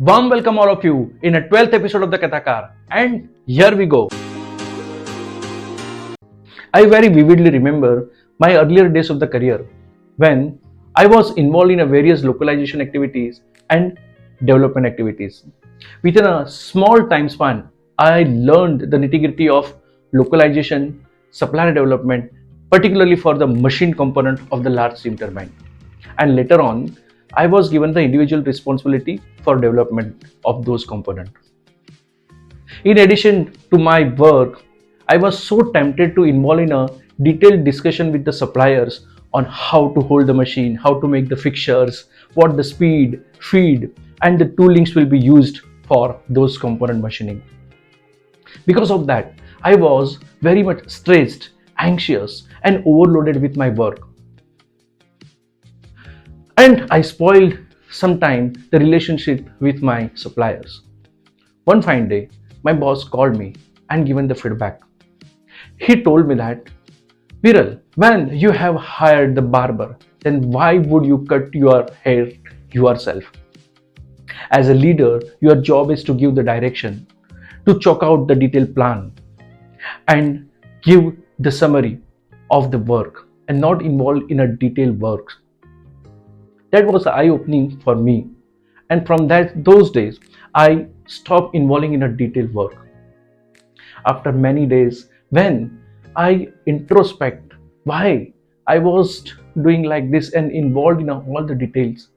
Warm welcome all of you in a 12th episode of the Kathakar, and here we go. I very vividly remember my earlier days of the career when I was involved in a various localization activities and development activities. Within a small time span, I learned the nitty-gritty of localization, supplier development, particularly for the machine component of the large steam turbine. And later on, I was given the individual responsibility for development of those components. In addition to my work, I was so tempted to involve in a detailed discussion with the suppliers on how to hold the machine, how to make the fixtures, what the speed, feed, and the toolings will be used for those component machining. Because of that, I was very much stressed, anxious, and overloaded with my work. And I spoiled sometime the relationship with my suppliers. One fine day, my boss called me and given the feedback. He told me that, Viral, when you have hired the barber, then why would you cut your hair yourself? As a leader, your job is to give the direction, to chalk out the detailed plan, and give the summary of the work and not involved in a detailed work. That was eye-opening for me, and from those days I stopped involving in a detailed work. After many days, when I introspect why I was doing like this and involved in all the details,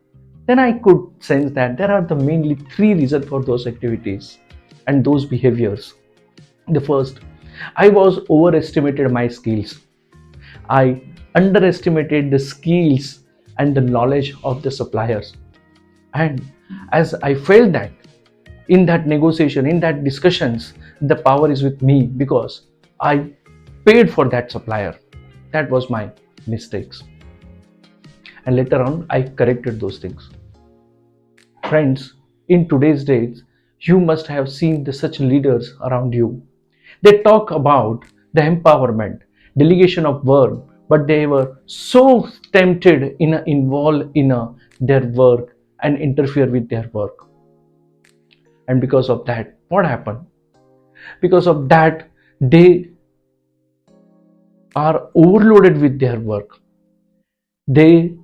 then I could sense that there are the mainly three reasons for those activities and those behaviors. The first, I was overestimated my skills. I underestimated the skills and the knowledge of the suppliers. And as I felt that in that negotiation, in that discussions, the power is with me because I paid for that supplier. That was my mistakes. And later on, I corrected those things. Friends, in today's days, you must have seen such leaders around you. They talk about the empowerment, delegation of work, but they were so tempted in involved in their work and interfere with their work. And because of that, what happened? Because of that, they are overloaded with their work. They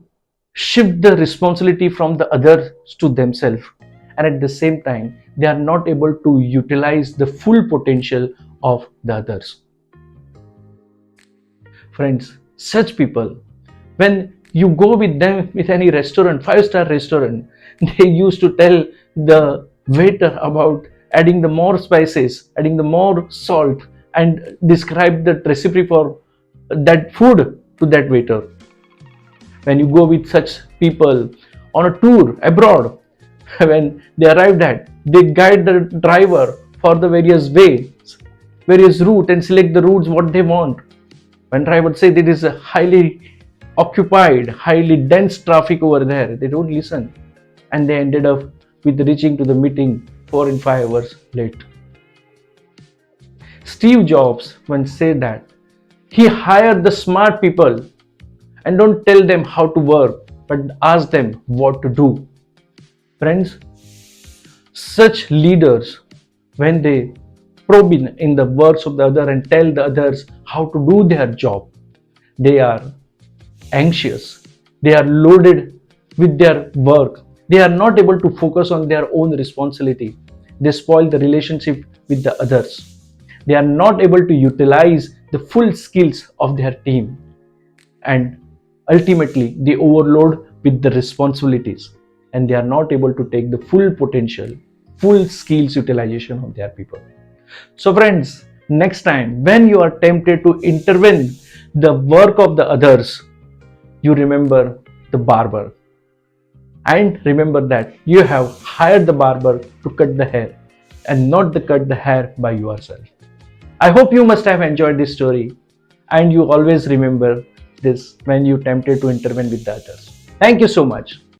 shift the responsibility from the others to themselves, and at the same time, they are not able to utilize the full potential of the others. Friends, such people, when you go with them with any restaurant, 5-star restaurant, they used to tell the waiter about adding the more spices, adding the more salt, and describe the recipe for that food to that waiter. When you go with such people on a tour abroad, when they arrived at, they guide the driver for the various ways, various route, and select the routes what they want. When drivers say that it is a highly occupied, highly dense traffic over there, they don't listen, and they ended up with reaching to the meeting 4 and 5 hours late. Steve Jobs once said that he hired the smart people and don't tell them how to work, but ask them what to do. Friends, such leaders, when they probe in the works of the other and tell the others how to do their job, they are anxious, they are loaded with their work, they are not able to focus on their own responsibility, they spoil the relationship with the others, they are not able to utilize the full skills of their team, and ultimately they overload with the responsibilities, and they are not able to take the full potential, full skills utilization of their people. So friends, next time when you are tempted to intervene the work of the others, you remember the barber, and remember that you have hired the barber to cut the hair and not to cut the hair by yourself. I hope you must have enjoyed this story, and you always remember this when you tempted to intervene with the others. Thank you so much.